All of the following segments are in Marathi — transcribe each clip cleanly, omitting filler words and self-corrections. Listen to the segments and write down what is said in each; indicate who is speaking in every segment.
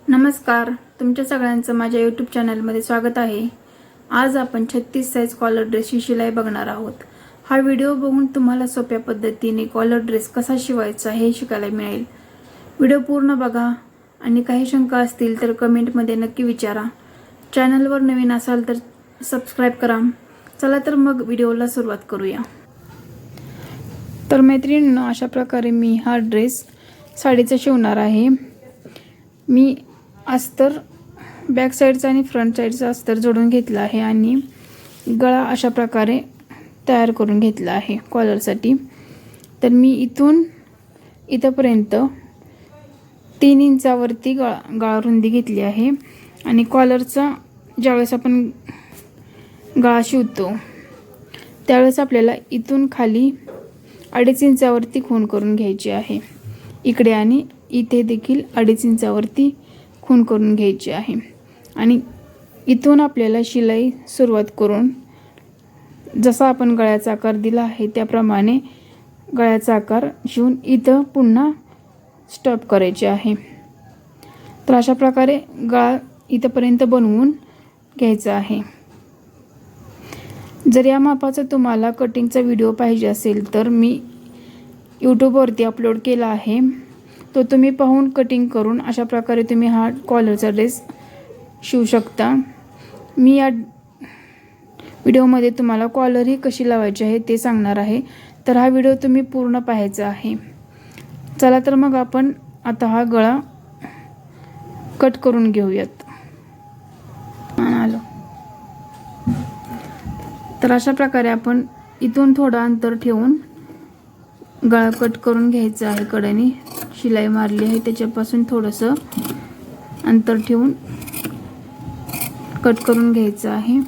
Speaker 1: नमस्कार, तुमच्या सगळ्यांचं माझ्या यूट्यूब चॅनलमध्ये स्वागत आहे। आज आपण 36 साइज कॉलर ड्रेसची शिलाई बघणार आहोत। हा व्हिडिओ बघून तुम्हाला सोप्या पद्धतीने कॉलर ड्रेस कसा शिवायचा हे शिकायला मिळेल। व्हिडिओ पूर्ण बघा आणि काही शंका असतील तर कमेंटमध्ये नक्की विचारा। चॅनलवर नवीन असाल तर सबस्क्राइब करा। चला तर मग व्हिडिओला सुरुवात करूया। तर मैत्रिणींनो, अशा प्रकारे मी हा ड्रेस साडीचा शिवणार आहे। मी अस्तर बॅक साइडचा आणि फ्रंट साइडचा अस्तर जोडून घेतला आहे आणि गळा अशा प्रकारे तयार करून घेतला आहे कॉलरसाठी। तर मी इथून इथपर्यंत 3 इंचावरती गळा रुंदी घेतली आहे आणि कॉलरचा ज्यावेळेस आपण गळा शिवतो त्यावेळेस आपल्याला इथून खाली 2.5 इंचावरती खूण करून घ्यायची आहे। इकडे आणि इथे देखील 2.5 इंचावरती खूण करून घ्यायची आहे आणि इथून आपल्याला शिलाई सुरुवात करून जसा आपण गळ्याचा आकार दिला आहे त्याप्रमाणे गळ्याचा आकार शिवून इथं पुन्हा स्टॉप करायचे आहे। तर अशा प्रकारे गळा इथपर्यंत बनवून घ्यायचा आहे। जर या मापाचा तुम्हाला कटिंगचा व्हिडिओ पाहिजे असेल तर मी यूट्यूबवरती अपलोड केला आहे, तो तुम्ही पाहून कटिंग करून अशा प्रकारे तुम्ही हा कॉलरचा ड्रेस शिवू शकता। मी या व्हिडिओमध्ये तुम्हाला कॉलर ही कशी लावायची आहे ते सांगणार आहे, तर हा व्हिडिओ तुम्ही पूर्ण पाहायचा आहे। चला तर मग आपण आता हा गळा कट करून घेऊयात। तर अशा प्रकारे आपण इथून थोडं अंतर ठेवून गळा कट करून घ्यायचा आहे। कडेने शिलाई मारली आहे त्याच्यापासून थोडंसं अंतर ठेवून कट करून घ्यायचं आहे।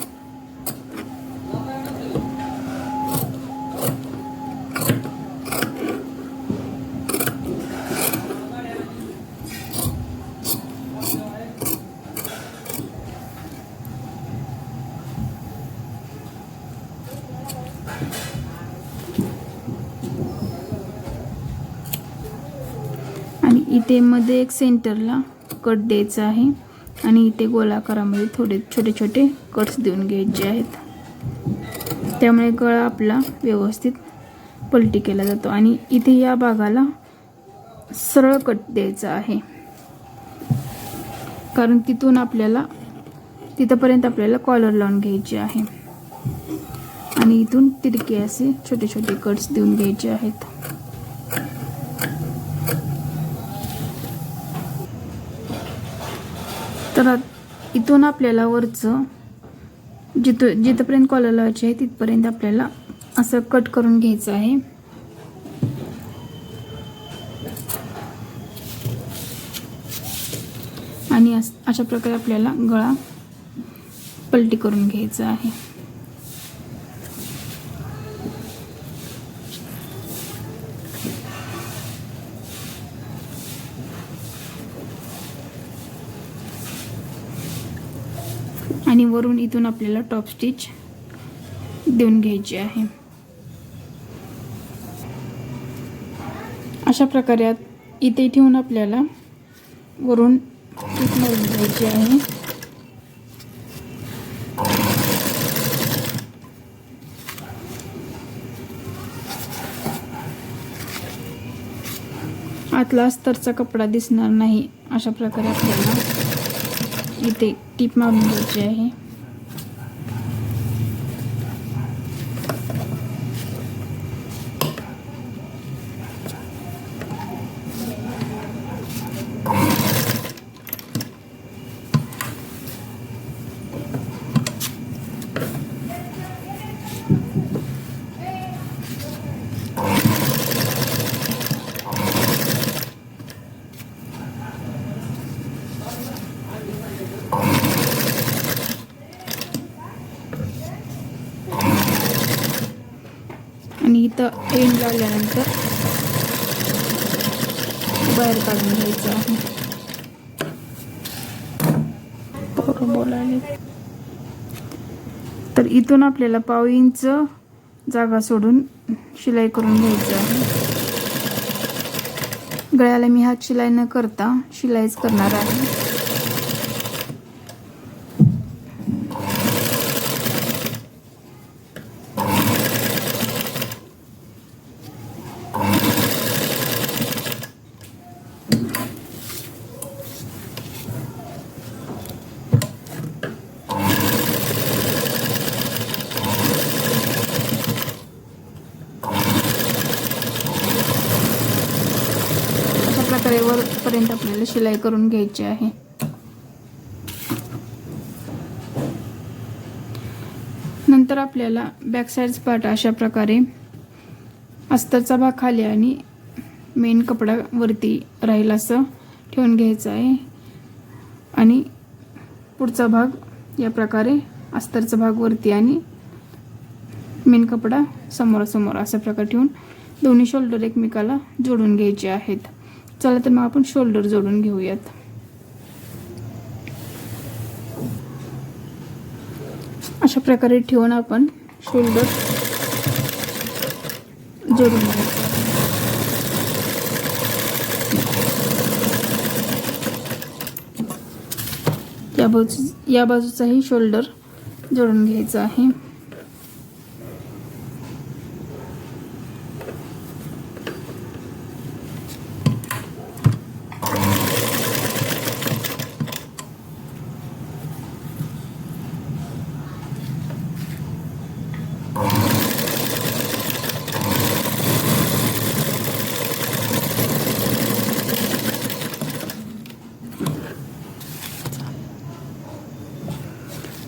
Speaker 1: आणि इथे मध्ये एक सेंटरला कट द्यायचा आहे आणि इथे गोलाकारामध्ये थोडे छोटे छोटे कट्स देऊन घ्यायचे आहेत। त्यामुळे गळा आपला व्यवस्थित पलटी केला जातो आणि इथे या भागाला सरळ कट द्यायचा आहे, कारण तिथून आपल्याला तिथपर्यंत आपल्याला कॉलर लावून घ्यायची आहे आणि इथून तिरके असे छोटे छोटे कट्स देऊन घ्यायचे आहेत। तर इथून आपल्याला वरचं जिथपर्यंत कॉलर लावायचे आहे तिथपर्यंत आपल्याला असं कट करून घ्यायचं आहे। आणि अशा प्रकारे आपल्याला गळा पलटी करून घ्यायचा आहे। आणि वरून इथून आपल्याला टॉप स्टिच देऊन घ्यायची आहे। अशा प्रकारे इथे ठेवून आपल्याला वरून टिप मारून घ्यायची आहे। आतला अस्तरचा कपडा दिसणार नाही अशा प्रकारे आपल्याला इथे टिप मारून घ्यायची आहे। आणि इथं एंड लावल्यानंतर बाहेर काढून घ्यायचं आहे। तर इथून आपल्याला 1/2 इंच जागा सोडून शिलाई करून घ्यायची आहे। गळ्याला मी हात शिलाई न करता शिलाईच करणार आहे। इथपर्यंत आपल्याला शिलाई करून घ्यायची आहे. नंतर आपल्याला बॅक साईड पार्ट अशा प्रकारे अस्तरचा भाग खाली आणि मेन कपडा वरती राहील असं ठेवून घ्यायचं आहे आणि पुढचा भाग या प्रकारे अस्तरचा भाग वरती आणि मेन कपडा समोरासमोर अशा प्रकारे ठेवून दोन्ही शोल्डर एकमेकाला जोडून घ्यायचे आहेत. चला तर मग आपण शोल्डर जोडून घेऊयात. अशा प्रकारे ठेवून आपण शोल्डर जोडून घ्यायचं. या बाजूचाही शोल्डर जोडून घ्यायचा आहे.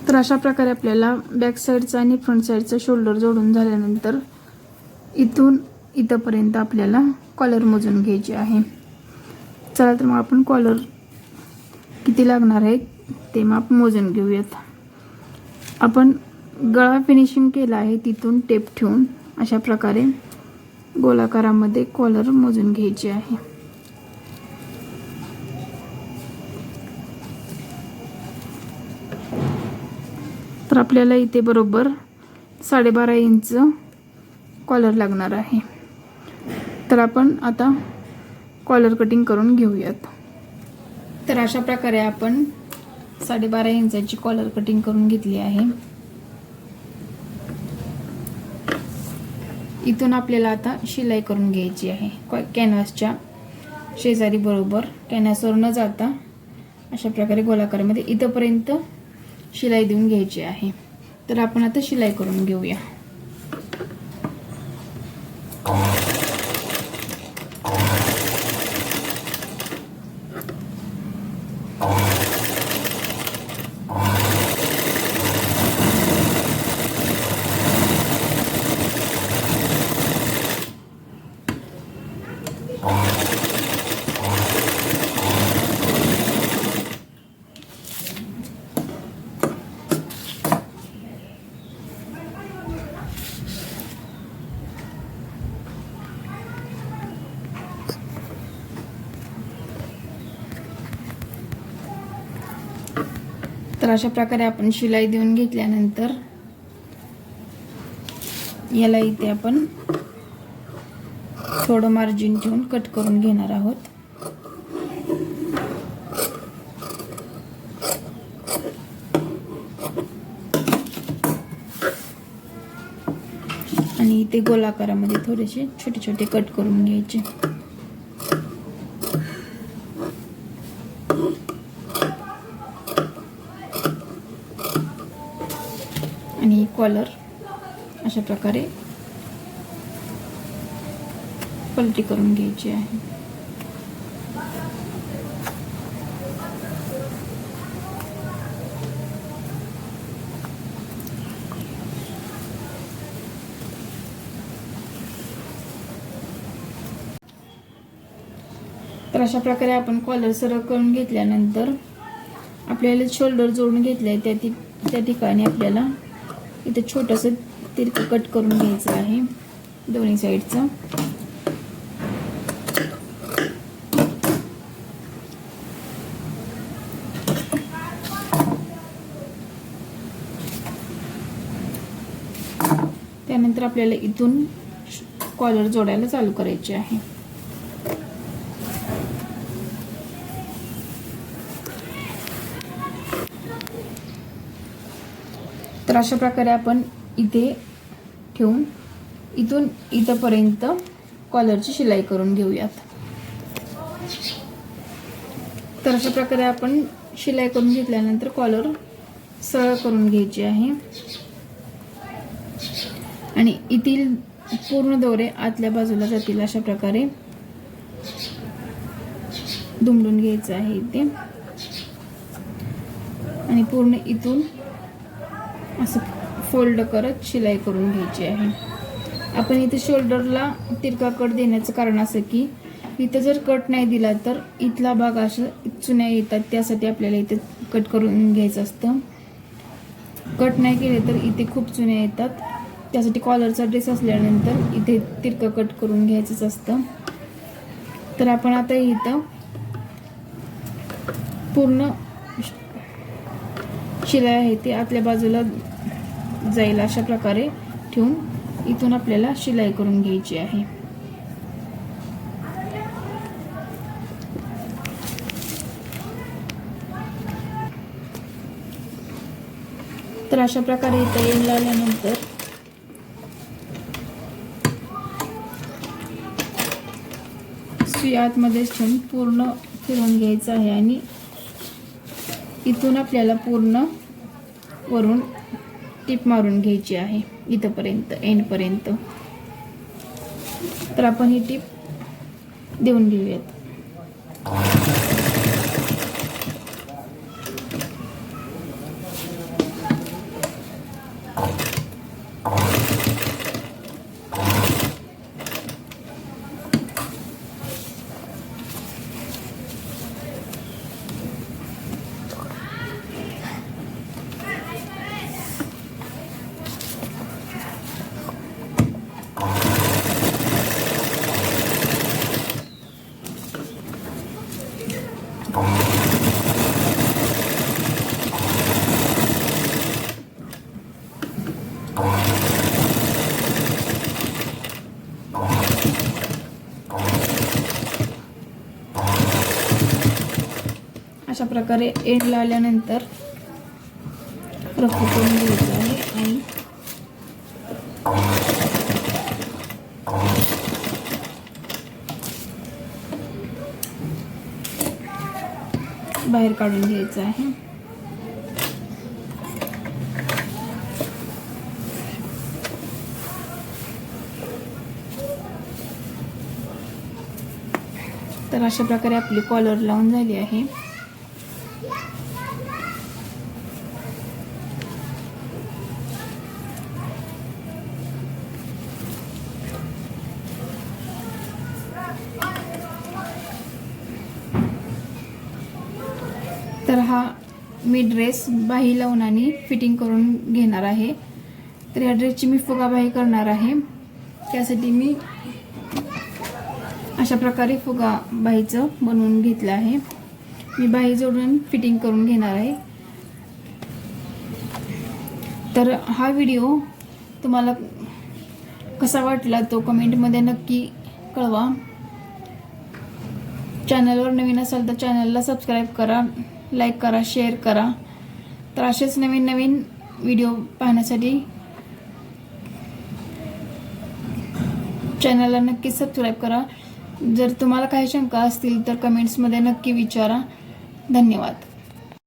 Speaker 1: तर अशा प्रकारे आपल्याला बॅक साईडचा आणि फ्रंट साईडचा शोल्डर जोडून झाल्यानंतर इथून इथपर्यंत आपल्याला कॉलर मोजून घ्यायची आहे. चला तर मग आपण कॉलर किती लागणार आहे ते माप मोजून घेऊयात. आपण गळा फिनिशिंग केला आहे तिथून टेप ठेवून अशा प्रकारे गोलाकारामध्ये कॉलर मोजून घ्यायची आहे. तर आपल्याला इथे बरोबर 12.5 इंच कॉलर लागणार आहे. तर आपण आता कॉलर कटिंग करून घेऊयात. तर अशा प्रकारे आपण 12.5 इंचाची कॉलर कटिंग करून घेतली आहे. इथून आपल्याला आता शिलाई करून घ्यायची आहे. कॅनव्हासच्या शेजारी बरोबर कॅनव्हासवर न जाता अशा प्रकारे गोलाकारामध्ये इथपर्यंत शिलाई देऊन घ्यायची आहे. तर आपण आता शिलाई करून घेऊया. तर अशा प्रकारे आपण शिलाई देऊन घेतल्यानंतर याला इथे आपण थोडं मार्जिन ठेवून कट करून घेणार आहोत. आणि इथे गोलाकारामध्ये थोडेसे छोटे छोटे कट करून घ्यायचे. आणि कॉलर अशा प्रकारे पलटी करून घ्यायची आहे. तर अशा प्रकारे आपण कॉलर सरळ करून घेतल्यानंतर आपल्याला शोल्डर जोडून घेतलंय त्या ठिकाणी आपल्याला इथे छोटंसं तिरकं कट करून घ्यायचं आहे दोन्ही साईडचं. त्यानंतर आपल्याला इथून कॉलर जोडायला चालू करायचे आहे. तर अशा प्रकारे आपण इथे ठेवून इथून इथपर्यंत कॉलरची शिलाई करून घेऊयात. तर अशा प्रकारे आपण शिलाई करून घेतल्यानंतर कॉलर सरळ करून घ्यायची आहे आणि इथील पूर्ण दोरे आतल्या बाजूला जातील अशा प्रकारे दुमडून घ्यायचं आहे ते आणि पूर्ण इथून असं फोल्ड करत शिलाई करून घ्यायची आहे. आपण इथे शोल्डरला तिरका कट देण्याचं कारण असं की इथं जर कट नाही दिला तर इथला भाग असं चुन्या येतात, त्यासाठी आपल्याला इथे कट करून घ्यायचं असतं. कट नाही केले तर इथे खूप चुन्या येतात, त्यासाठी कॉलरचा ड्रेस असल्यानंतर इथे तिरका कट करून घ्यायचंच असतं. तर आपण आता इथं पूर्ण शिलाई आहे ती आतल्या बाजूला जाईल अशा प्रकारे ठेवून इथून आपल्याला शिलाई करून घ्यायची आहे. तर अशा प्रकारे इथं येऊन लावल्यानंतर सुई आतमध्येच ठेवून पूर्ण फिरवून घ्यायचं आहे आणि इथून आपल्याला पूर्ण वरून टिप मारून घ्यायची आहे इथपर्यंत एंडपर्यंत. तर आपण ही टिप देऊन घेऊयात. अशा प्रकारे एंड लावल्यानंतर रफू करून घ्यायचं आहे आणि बाहेर काढून घ्यायचं आहे. तर अशा प्रकारे आपली कॉलर लावून झाली आहे. तर हा मी ड्रेस बाही लावून आणि फिटिंग करून घेणार आहे. तर या ड्रेसची मी फुगाबाही करणार आहे. त्यासाठी मी अशा प्रकारे फुगाबाहीचं बनवून घेतलं आहे. मी बाही जोडून फिटिंग करून घेणार आहे. तर हा व्हिडिओ तुम्हाला कसा वाटला तो कमेंटमध्ये नक्की कळवा. चॅनलवर नवीन असाल तर चॅनलला सबस्क्राईब करा, लाईक करा, शेअर करा. तर असेच नवीन नवीन व्हिडिओ पाहण्यासाठी चॅनलला नक्की सबस्क्राईब करा. जर तुम्हाला काही शंका असतील तर कमेंट्समध्ये नक्की विचारा. धन्यवाद.